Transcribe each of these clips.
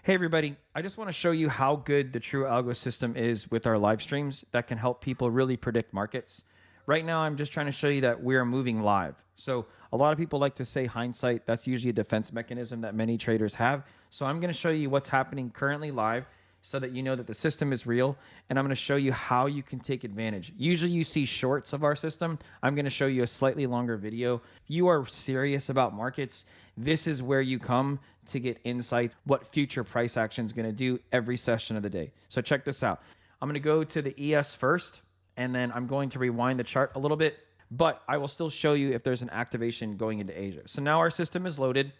Hey everybody, I just want to show you how good the True Algo System is with our live streams that can help people really predict markets. Right now, I'm just trying to show you that we're moving live. So a lot of people like to say hindsight. That's usually a defense mechanism that many traders have. So I'm going to show you what's happening currently live so that you know that the system is real. And I'm going to show you how you can take advantage. Usually you see shorts of our system. I'm going to show you a slightly longer video. If you are serious about markets, this is where you come to get insight what future price action is going to do every session of the day. So check this out. I'm going to go to the ES first, and then I'm going to rewind the chart a little bit, but I will still show you if there's an activation going into Asia. So now our system is loaded,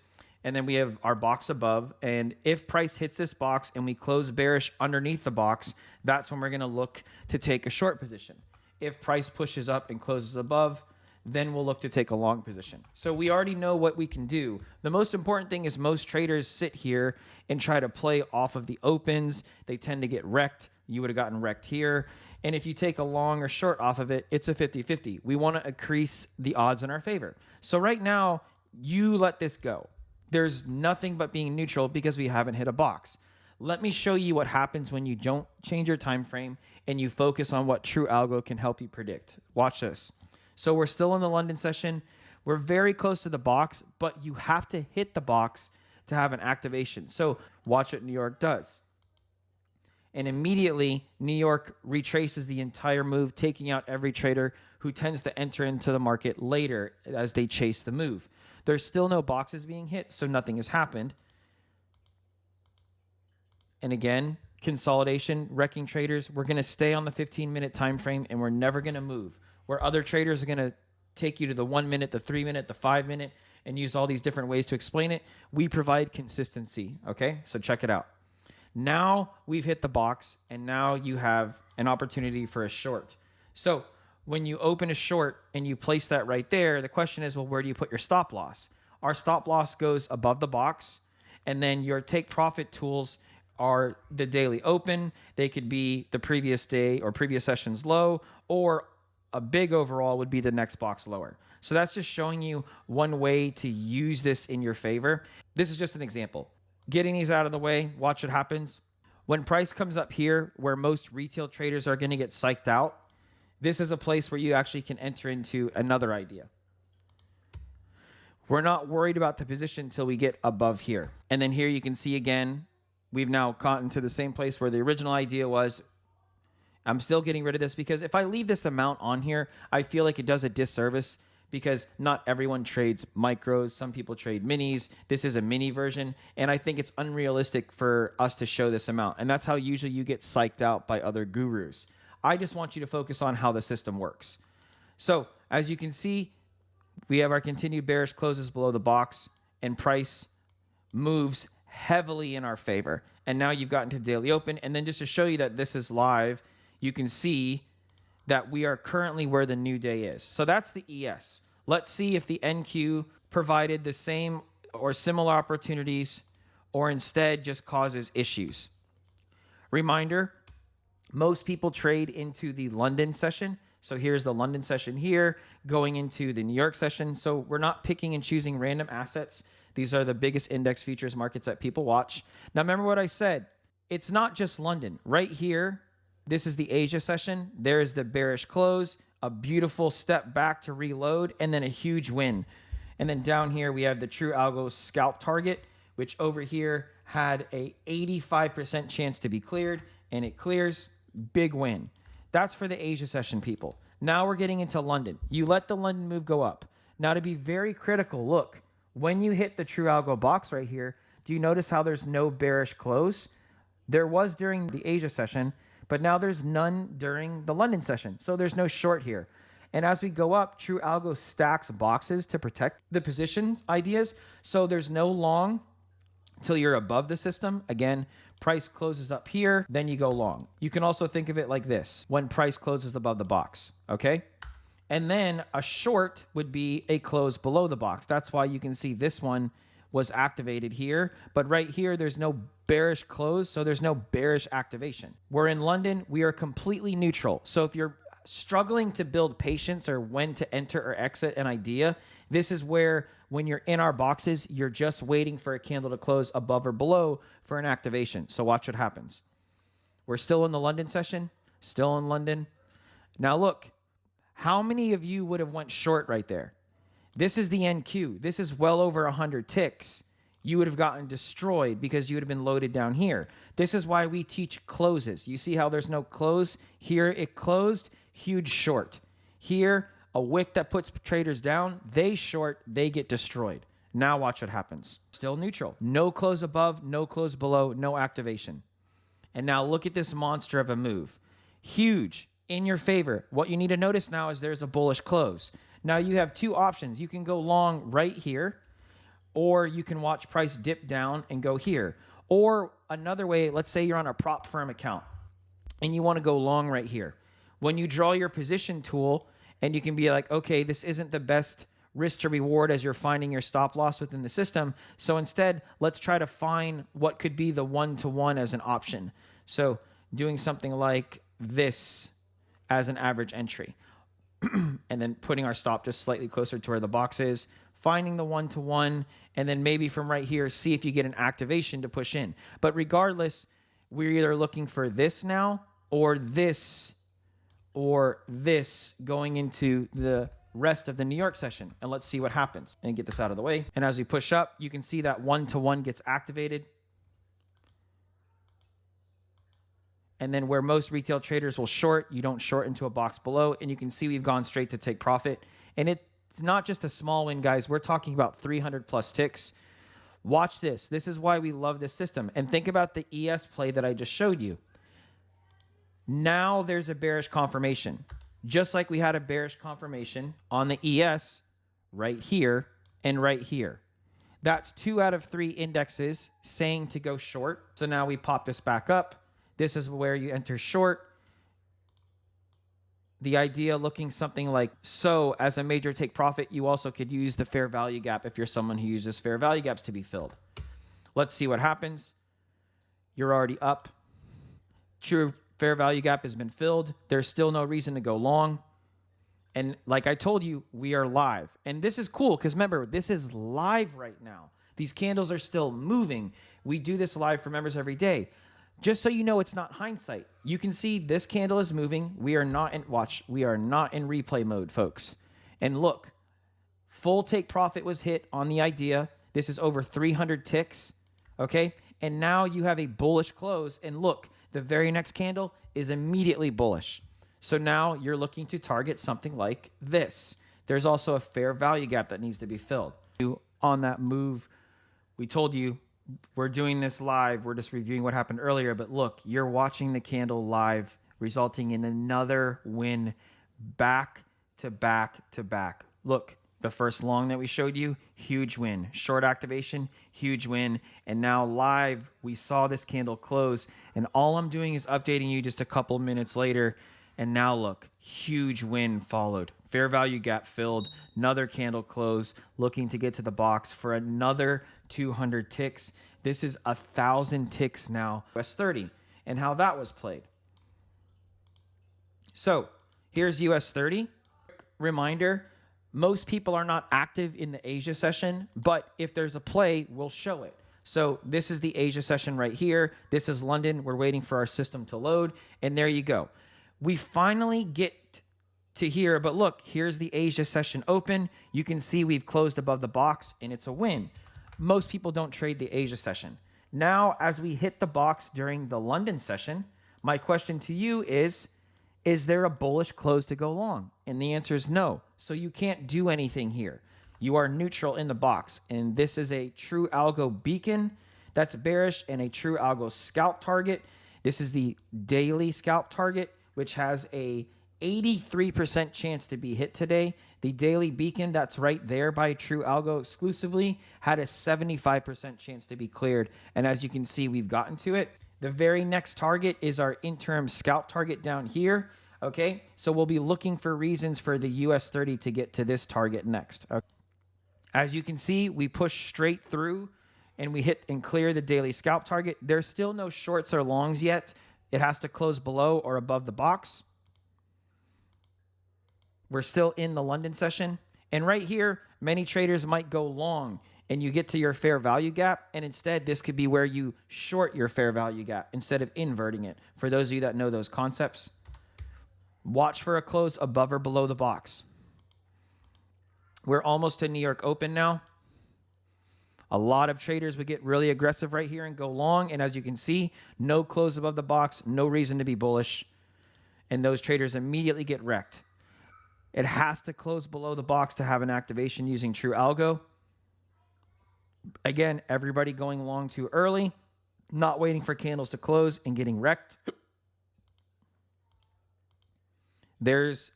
and then we have our box above, and if price hits this box and we close bearish underneath the box, that's when we're going to look to take a short position. If price pushes up and closes above, then we'll look to take a long position. So we already know what we can do. The most important thing is most traders sit here and try to play off of the opens. They tend to get wrecked. You would have gotten wrecked here. And if you take a long or short off of it, it's a 50-50. We want to increase the odds in our favor. So right now, you let this go. There's nothing but being neutral because we haven't hit a box. Let me show you what happens when you don't change your time frame and you focus on what True Algo can help you predict. Watch this. So we're still in the London session. We're very close to the box, but you have to hit the box to have an activation. So watch what New York does. And immediately, New York retraces the entire move, taking out every trader who tends to enter into the market later as they chase the move. There's still no boxes being hit, so nothing has happened. And again, consolidation, wrecking traders. We're going to stay on the 15-minute time frame, and we're never going to move. Where other traders are going to take you to the 1 minute, the 3 minute, the 5 minute, and use all these different ways to explain it, we provide consistency, okay? So check it out. Now we've hit the box, and now you have an opportunity for a short. So when you open a short and you place that right there, the question is, well, where do you put your stop loss? Our stop loss goes above the box, and then your take profit tools are the daily open. They could be the previous day or previous session's low, or a big overall would be the next box lower. So that's just showing you one way to use this in your favor. This is just an example. Getting these out of the way, watch what happens. When price comes up here, where most retail traders are going to get psyched out, this is a place where you actually can enter into another idea. We're not worried about the position until we get above here. And then here you can see again, we've now gotten to the same place where the original idea was. I'm still getting rid of this because if I leave this amount on here, I feel like it does a disservice because not everyone trades micros. Some people trade minis. This is a mini version, and I think it's unrealistic for us to show this amount. And that's how usually you get psyched out by other gurus. I just want you to focus on how the system works. So as you can see, we have our continued bearish closes below the box, and price moves heavily in our favor. And now you've gotten to daily open. And then just to show you that this is live, you can see that we are currently where the new day is. So that's the ES. Let's see if the NQ provided the same or similar opportunities or instead just causes issues. Reminder, most people trade into the London session. So here's the London session here going into the New York session. So we're not picking and choosing random assets. These are the biggest index futures markets that people watch. Now remember what I said. It's not just London. Right here, this is the Asia session. There's the bearish close, a beautiful step back to reload, and then a huge win. And then down here, we have the True Algo scalp target, which over here had a 85% chance to be cleared, and it clears. Big win. That's for the Asia session, people. Now we're getting into London. You let the London move go up. Now to be very critical, look, when you hit the True Algo box right here, do you notice how there's no bearish close? There was during the Asia session, but now there's none during the London session. So there's no short here. And as we go up, True Algo stacks boxes to protect the position ideas. So there's no long till you're above the system. Again, price closes up here, then you go long. You can also think of it like this, when price closes above the box, okay? And then a short would be a close below the box. That's why you can see this one was activated here, but right here, there's no bearish close, so there's no bearish activation. We're in London, we are completely neutral. So if you're struggling to build patience or when to enter or exit an idea, this is where when you're in our boxes, you're just waiting for a candle to close above or below for an activation. So watch what happens. We're still in the London session, still in London. Now look, how many of you would have went short right there? This is the NQ. This is well over 100 ticks. You would have gotten destroyed because you would have been loaded down here. This is why we teach closes. You see how there's no close? Here it closed, huge short. Here, a wick that puts traders down, they short, they get destroyed. Now watch what happens. Still neutral. No close above, no close below, no activation. And now look at this monster of a move. Huge, in your favor. What you need to notice now is there's a bullish close. Now you have two options. You can go long right here, or you can watch price dip down and go here. Or another way, let's say you're on a prop firm account and you want to go long right here. When you draw your position tool and you can be like, okay, this isn't the best risk to reward as you're finding your stop loss within the system. So instead, let's try to find what could be the one-to-one as an option. So doing something like this as an average entry. And then putting our stop just slightly closer to where the box is, finding the one-to-one, and then maybe from right here, see if you get an activation to push in. But regardless, we're either looking for this now or this going into the rest of the New York session. And let's see what happens and get this out of the way. And as we push up, you can see that one-to-one gets activated. And then where most retail traders will short, you don't short into a box below. And you can see we've gone straight to take profit. And it's not just a small win, guys. We're talking about 300 plus ticks. Watch this. This is why we love this system. And think about the ES play that I just showed you. Now there's a bearish confirmation. Just like we had a bearish confirmation on the ES right here and right here. That's 2 out of 3 indexes saying to go short. So now we pop this back up. This is where you enter short. The idea looking something like so as a major take profit, you also could use the fair value gap if you're someone who uses fair value gaps to be filled. Let's see what happens. You're already up. True fair value gap has been filled. There's still no reason to go long. And like I told you, we are live. And this is cool because remember, this is live right now. These candles are still moving. We do this live for members every day. Just so you know, it's not hindsight. You can see this candle is moving. We are not in, watch, we are not in replay mode, folks. And look, full take profit was hit on the idea. This is over 300 ticks, okay? And now you have a bullish close. And look, the very next candle is immediately bullish. So now you're looking to target something like this. There's also a fair value gap that needs to be filled. On that move, we told you, we're doing this live. We're just reviewing what happened earlier. But look, you're watching the candle live, resulting in another win back to back to back. Look, the first long that we showed you, huge win. Short activation, huge win. And now live, we saw this candle close. And all I'm doing is updating you just a couple minutes later. And now look, huge win followed. Fair value gap filled, another candle close, looking to get to the box for another 200 ticks. This is 1,000 ticks now, US 30, and how that was played. So here's US 30. Reminder, most people are not active in the Asia session, but if there's a play, we'll show it. So this is the Asia session right here. This is London. We're waiting for our system to load, and there you go. We finally get to here, but look, here's the Asia session open. You can see we've closed above the box and it's a win. Most people don't trade the Asia session. Now, as we hit the box during the London session, my question to you is there a bullish close to go long? And the answer is no. So you can't do anything here. You are neutral in the box. And this is a True Algo beacon that's bearish and a True Algo scalp target. This is the daily scalp target, which has a 83% chance to be hit today. The daily beacon that's right there by True Algo exclusively had a 75% chance to be cleared. And as you can see, we've gotten to it. The very next target is our interim scalp target down here. Okay, so we'll be looking for reasons for the US 30 to get to this target next. Okay. As you can see, we push straight through and we hit and clear the daily scalp target. There's still no shorts or longs yet. It has to close below or above the box. We're still in the London session. And right here, many traders might go long and you get to your fair value gap. And instead, this could be where you short your fair value gap instead of inverting it. For those of you that know those concepts, watch for a close above or below the box. We're almost to New York Open now. A lot of traders would get really aggressive right here and go long. And as you can see, no close above the box, no reason to be bullish. And those traders immediately get wrecked. It has to close below the box to have an activation using True Algo. Again, everybody going long too early, not waiting for candles to close and getting wrecked. There's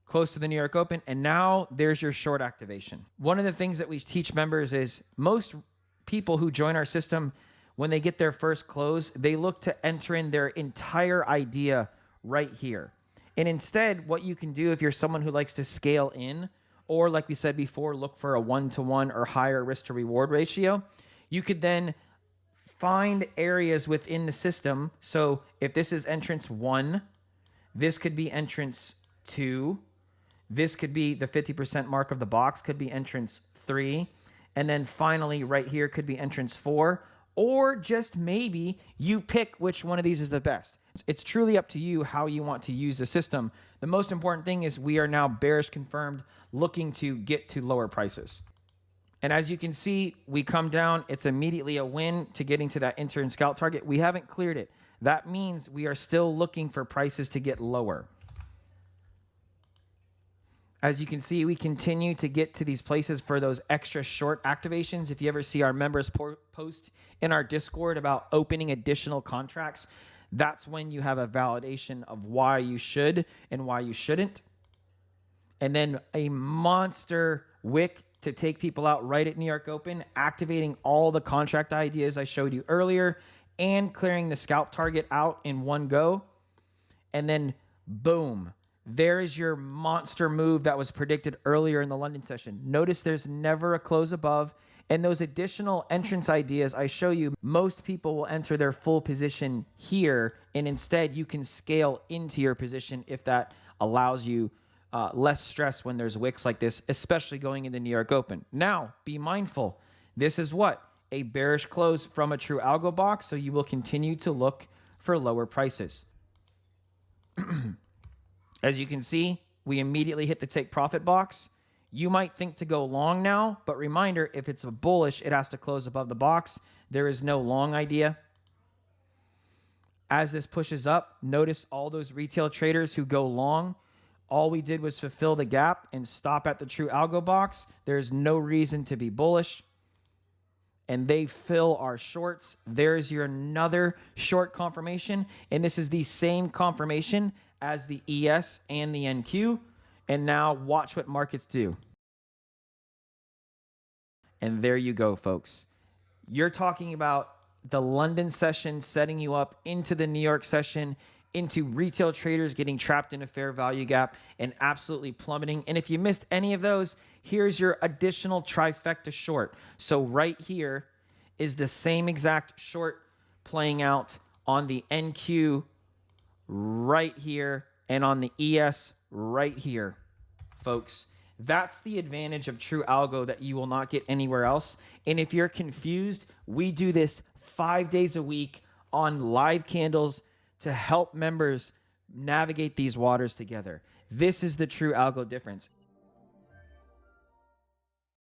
close to the New York Open, and now there's your short activation. One of the things that we teach members is most people who join our system, when they get their first close, they look to enter in their entire idea right here. And instead, what you can do if you're someone who likes to scale in, or like we said before, look for a 1-to-1 or higher risk to reward ratio, you could then find areas within the system. So if this is entrance 1, this could be entrance 2, this could be the 50% mark of the box, could be entrance 3. And then finally, right here could be entrance 4. Or just maybe you pick which one of these is the best. It's truly up to you how you want to use the system. The most important thing is we are now bearish confirmed, looking to get to lower prices. And as you can see, we come down. It's immediately a win to getting to that enter and scalp target. We haven't cleared it. That means we are still looking for prices to get lower. As you can see, we continue to get to these places for those extra short activations. If you ever see our members post in our Discord about opening additional contracts, that's when you have a validation of why you should and why you shouldn't. And then a monster wick to take people out right at New York Open, activating all the contract ideas I showed you earlier and clearing the scalp target out in one go. And then boom. There is your monster move that was predicted earlier in the London session. Notice there's never a close above. And those additional entrance ideas I show you, most people will enter their full position here. And instead, you can scale into your position if that allows you less stress when there's wicks like this, especially going into New York Open. Now, be mindful. This is what? A bearish close from a True Algo box. So you will continue to look for lower prices. As you can see, we immediately hit the take profit box. You might think to go long now, but reminder, if it's a bullish, it has to close above the box. There is no long idea. As this pushes up, notice all those retail traders who go long. All we did was fulfill the gap and stop at the True Algo box. There's no reason to be bullish. And they fill our shorts. There's your another short confirmation. And this is the same confirmation as the ES and the NQ. And now watch what markets do. And there you go, folks. You're talking about the London session setting you up into the New York session, into retail traders getting trapped in a fair value gap and absolutely plummeting. And if you missed any of those, here's your additional trifecta short. So right here is the same exact short playing out on the NQ right here and on the ES right here, folks. That's the advantage of True Algo that you will not get anywhere else. And if you're confused, we do this 5 days a week on live candles to help members navigate these waters together. This is the True Algo difference.